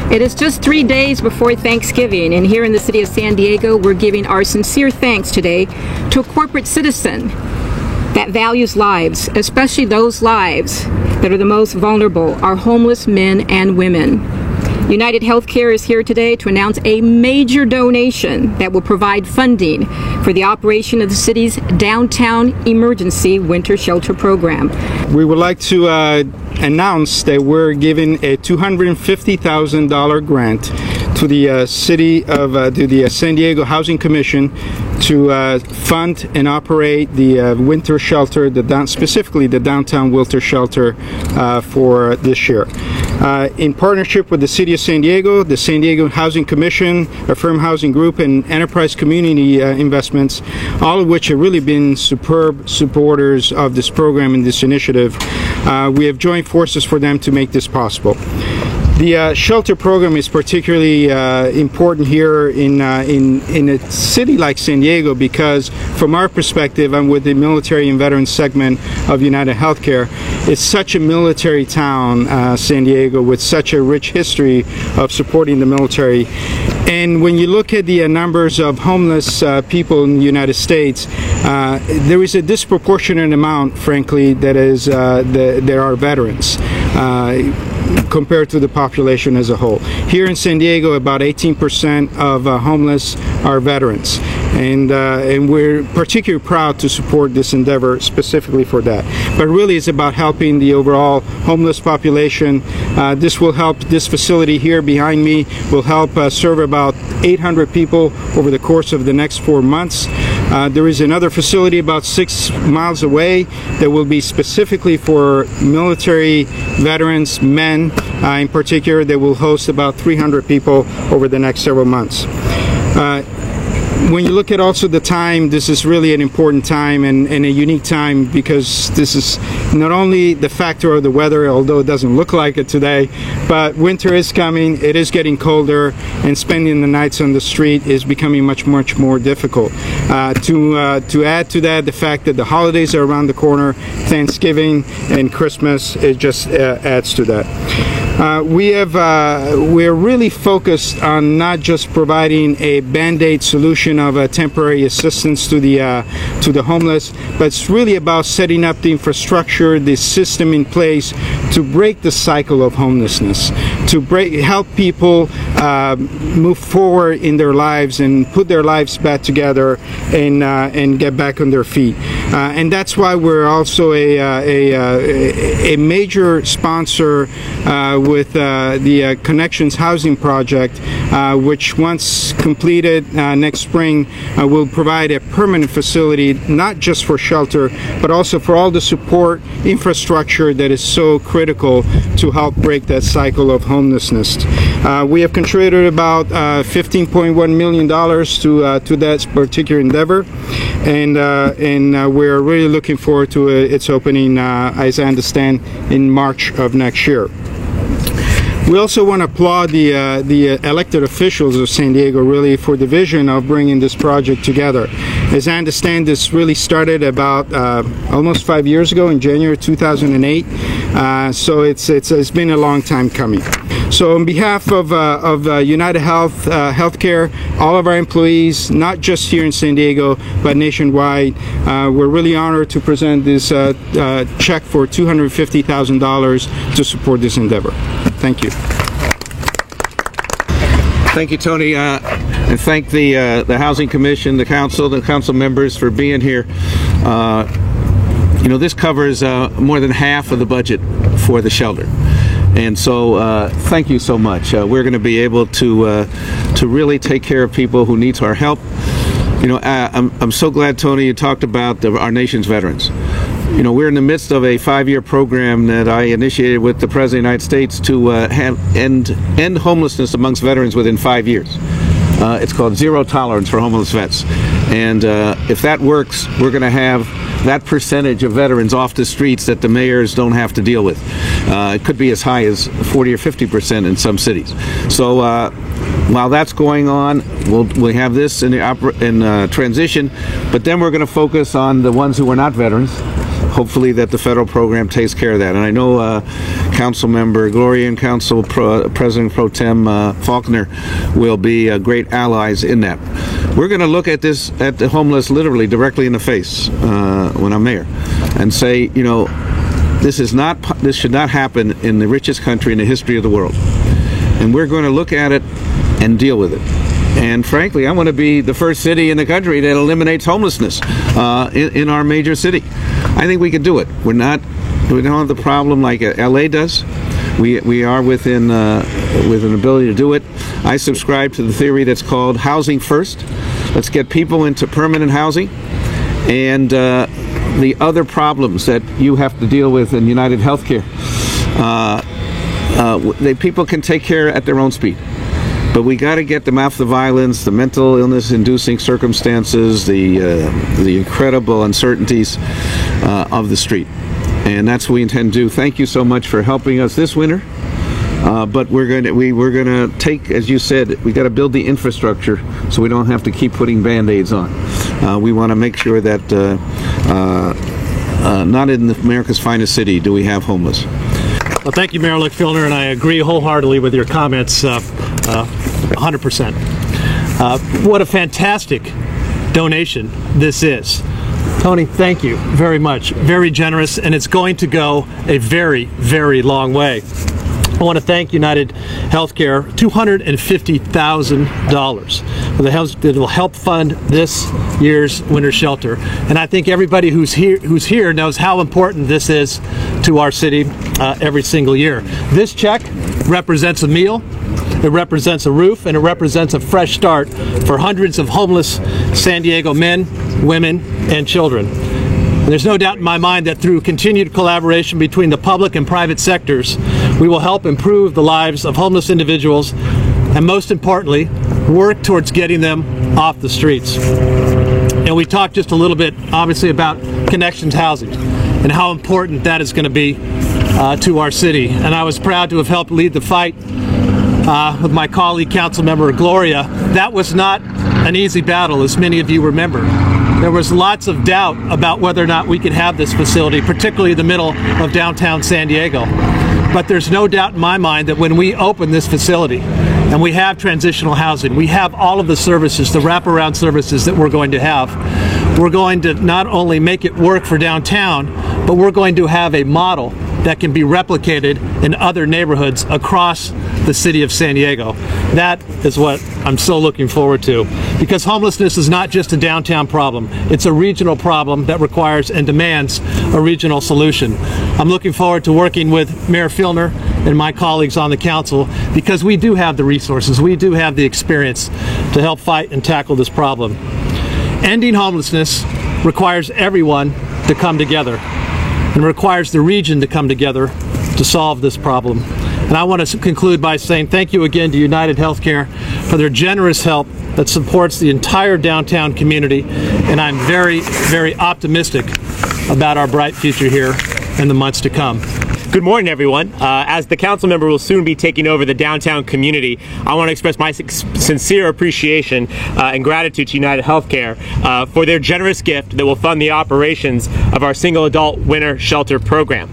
It is just 3 days before Thanksgiving, and here in the city of San Diego, we're giving our sincere thanks today to a corporate citizen that values lives, especially those lives that are the most vulnerable, our homeless men and women. United Healthcare is here today to announce a major donation that will provide funding for the operation of the city's downtown emergency winter shelter program. We would like to announce that we're giving a $250,000 grant to the San Diego Housing Commission to fund and operate the winter shelter, specifically the downtown winter shelter for this year. In partnership with the City of San Diego, the San Diego Housing Commission, Affirm Housing Group, and Enterprise Community Investments, all of which have really been superb supporters of this program and this initiative. We have joined forces for them to make this possible. The shelter program is particularly important here in a city like San Diego because, from our perspective, I'm with the military and veterans segment of United Healthcare. It's such a military town, San Diego, with such a rich history of supporting the military. And when you look at the numbers of homeless people in the United States, there is a disproportionate amount, frankly, there are veterans. Compared to the population as a whole. Here in San Diego, about 18% of homeless are veterans, and we're particularly proud to support this endeavor specifically for that. But really, it's about helping the overall homeless population. This will help. This facility here behind me will help serve about 800 people over the course of the next 4 months. There is another facility about 6 miles away that will be specifically for military veterans, men in particular, that will host about 300 people over the next several months. When you look at also the time, this is really an important time and a unique time because this is not only the factor of the weather, although it doesn't look like it today, but winter is coming, it is getting colder, and spending the nights on the street is becoming much more difficult. To add to that, the fact that the holidays are around the corner, Thanksgiving and Christmas, it just adds to that. We're really focused on not just providing a band-aid solution of temporary assistance to the homeless, but it's really about setting up the infrastructure, the system in place to break the cycle of homelessness, to help people move forward in their lives and put their lives back together and get back on their feet. And that's why we're also a major sponsor with the Connections Housing Project, which once completed next spring will provide a permanent facility not just for shelter but also for all the support infrastructure that is so critical to help break that cycle of homelessness. We have contributed about $15.1 million to that particular endeavor, and we're really looking forward to its opening, as I understand, in March of next year. We also want to applaud the elected officials of San Diego really for the vision of bringing this project together. As I understand, this really started about almost 5 years ago in January 2008. So it's been a long time coming. So on behalf of United Healthcare, all of our employees, not just here in San Diego but nationwide, we're really honored to present this check for $250,000 to support this endeavor. Thank you. Thank you, Tony, and thank the Housing Commission, the council members for being here. You know, this covers more than half of the budget for the shelter. And so thank you so much. We're going to be able to really take care of people who need our help. You know, I'm so glad, Tony, you talked about our nation's veterans. You know, we're in the midst of a 5-year program that I initiated with the President of the United States to end homelessness amongst veterans within 5 years. It's called Zero Tolerance for Homeless Vets. And if that works, we're going to have that percentage of veterans off the streets that the mayors don't have to deal with. It could be as high as 40 or 50% in some cities. So while that's going on, we'll have this in transition, but then we're going to focus on the ones who are not veterans, hopefully that the federal program takes care of that. And I know Council Member Gloria and President Pro Tem Faulconer will be great allies in that. We're going to look at the homeless literally directly in the face when I'm mayor, and say, you know, this should not happen in the richest country in the history of the world. And we're going to look at it and deal with it. And frankly, I want to be the first city in the country that eliminates homelessness in our major city. I think we can do it. We don't have the problem like LA does. We are with an ability to do it. I subscribe to the theory that's called housing first. Let's get people into permanent housing, and the other problems that you have to deal with in United Healthcare, people can take care at their own speed. But we got to get them off the violence, the mental illness-inducing circumstances, the incredible uncertainties of the street, and that's what we intend to do. Thank you so much for helping us this winter. But we're going to take, as you said, we got to build the infrastructure so we don't have to keep putting Band-Aids on. We want to make sure that not in America's finest city do we have homeless. Well, thank you, Mayor Filner, and I agree wholeheartedly with your comments, 100%. What a fantastic donation this is. Tony, thank you very much. Very generous, and it's going to go a very, very long way. I want to thank United Healthcare, $250,000 that will help fund this year's winter shelter. And I think everybody who's here knows how important this is to our city every single year. This check represents a meal, it represents a roof, and it represents a fresh start for hundreds of homeless San Diego men, women, and children. There's no doubt in my mind that through continued collaboration between the public and private sectors, we will help improve the lives of homeless individuals, and most importantly, work towards getting them off the streets. And we talked just a little bit, obviously, about Connections Housing and how important that is going to be to our city. And I was proud to have helped lead the fight with my colleague, Councilmember Gloria. That was not an easy battle, as many of you remember. There was lots of doubt about whether or not we could have this facility, particularly in the middle of downtown San Diego. But there's no doubt in my mind that when we open this facility and we have transitional housing, we have all of the services, the wraparound services that we're going to have, we're going to not only make it work for downtown, but we're going to have a model that can be replicated in other neighborhoods across the city of San Diego. That is what I'm so looking forward to, because homelessness is not just a downtown problem. It's a regional problem that requires and demands a regional solution. I'm looking forward to working with Mayor Filner and my colleagues on the council, because we do have the resources, we do have the experience to help fight and tackle this problem. Ending homelessness requires everyone to come together, and requires the region to come together to solve this problem. And I want to conclude by saying thank you again to United Healthcare for their generous help that supports the entire downtown community, and I'm very, very optimistic about our bright future here in the months to come. Good morning, everyone. As the council member will soon be taking over the downtown community, I want to express my sincere appreciation and gratitude to United Healthcare for their generous gift that will fund the operations of our single adult winter shelter program.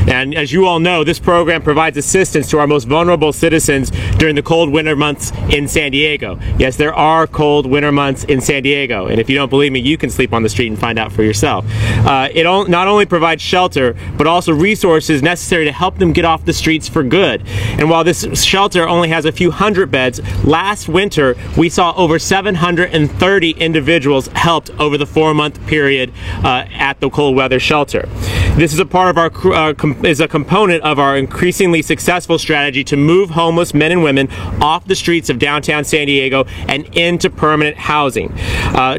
And as you all know, this program provides assistance to our most vulnerable citizens during the cold winter months in San Diego. Yes, there are cold winter months in San Diego, and if you don't believe me, you can sleep on the street and find out for yourself. It not only provides shelter, but also resources necessary to help them get off the streets for good. And while this shelter only has a few hundred beds, last winter we saw over 730 individuals helped over the 4-month period at the cold weather shelter. This is a part of our is a component of our increasingly successful strategy to move homeless men and women off the streets of downtown San Diego and into permanent housing.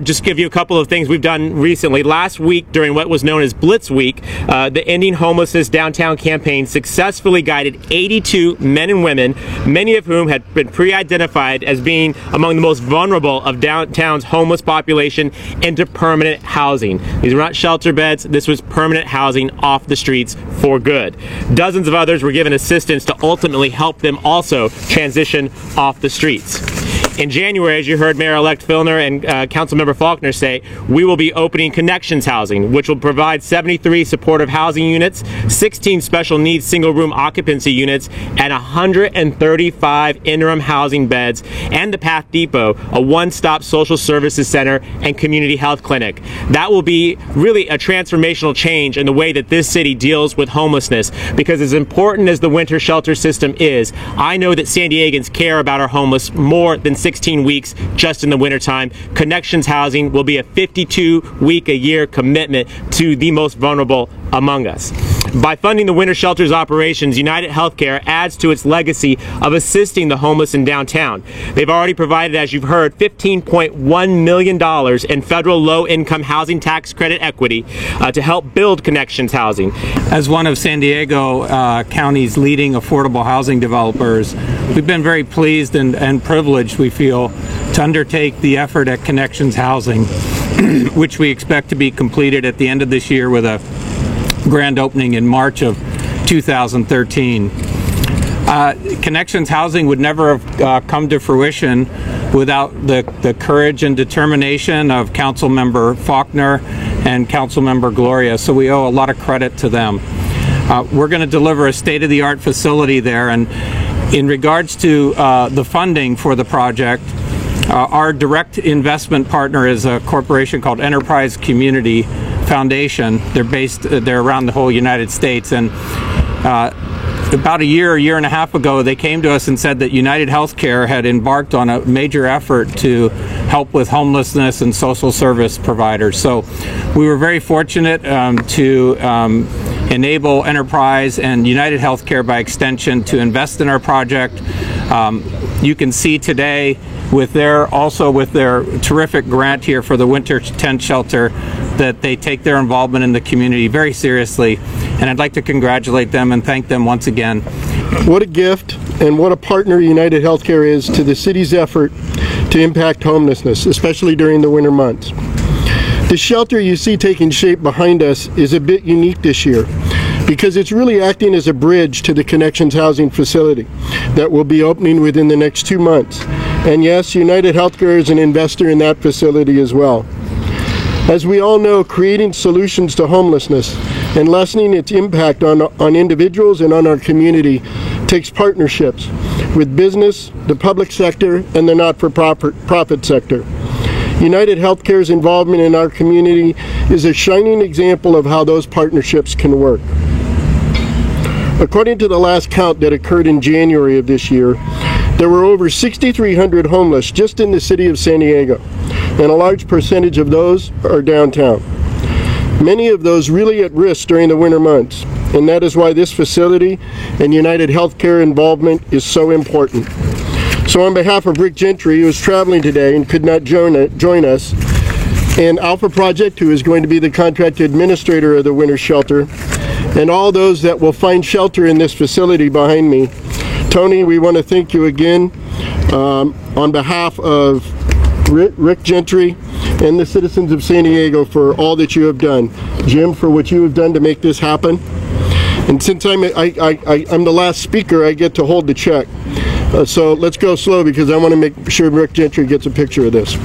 Just give you a couple of things we've done recently. Last week, during what was known as Blitz Week, the Ending Homelessness Downtown campaign successfully guided 82 men and women, many of whom had been pre-identified as being among the most vulnerable of downtown's homeless population, into permanent housing. These were not shelter beds, this was permanent housing off the streets for good. Dozens of others were given assistance to ultimately help them also transition off the streets. In January, as you heard Mayor-elect Filner and Councilmember Faulkner say, we will be opening Connections Housing, which will provide 73 supportive housing units, 16 special needs single-room occupancy units, and 135 interim housing beds, and the Path Depot, a one-stop social services center and community health clinic. That will be really a transformational change in the way that this city deals with homelessness, because as important as the winter shelter system is, I know that San Diegans care about our homeless more than 16 weeks just in the wintertime. Connections Housing will be a 52-week-a-year commitment to the most vulnerable among us. By funding the winter shelter's operations, United Healthcare adds to its legacy of assisting the homeless in downtown. They've already provided, as you've heard, $15.1 million in federal low-income housing tax credit equity to help build Connections Housing. As one of San Diego County's leading affordable housing developers, we've been very pleased and privileged, we feel, to undertake the effort at Connections Housing, which we expect to be completed at the end of this year with a grand opening in March of 2013. Connections Housing would never have come to fruition without the courage and determination of Councilmember Faulkner and Councilmember Gloria, so we owe a lot of credit to them. We're going to deliver a state-of-the-art facility there, and in regards to the funding for the project, our direct investment partner is a corporation called Enterprise Community Foundation. They're around the whole United States, and about a year and a half ago, they came to us and said that United Healthcare had embarked on a major effort to help with homelessness and social service providers. So we were very fortunate to enable Enterprise and United Healthcare by extension to invest in our project. You can see today with their terrific grant here for the winter tent shelter that they take their involvement in the community very seriously, and I'd like to congratulate them and thank them once again. What a gift and what a partner United Healthcare is to the city's effort to impact homelessness, especially during the winter months. The shelter you see taking shape behind us is a bit unique this year because it's really acting as a bridge to the Connections Housing facility that will be opening within the next 2 months. And yes, United Healthcare is an investor in that facility as well. As we all know, creating solutions to homelessness and lessening its impact on individuals and on our community takes partnerships with business, the public sector, and the not-for-profit sector. United Healthcare's involvement in our community is a shining example of how those partnerships can work. According to the last count that occurred in January of this year, there were over 6,300 homeless just in the city of San Diego, and a large percentage of those are downtown. Many of those really at risk during the winter months, and that is why this facility and United Healthcare involvement is so important. So on behalf of Rick Gentry, who is traveling today and could not join us, and Alpha Project, who is going to be the contract administrator of the winter shelter, and all those that will find shelter in this facility behind me, Tony, we want to thank you again on behalf of Rick Gentry and the citizens of San Diego for all that you have done. Jim, for what you have done to make this happen. And since I'm the last speaker, I get to hold the check. So let's go slow because I want to make sure Rick Gentry gets a picture of this.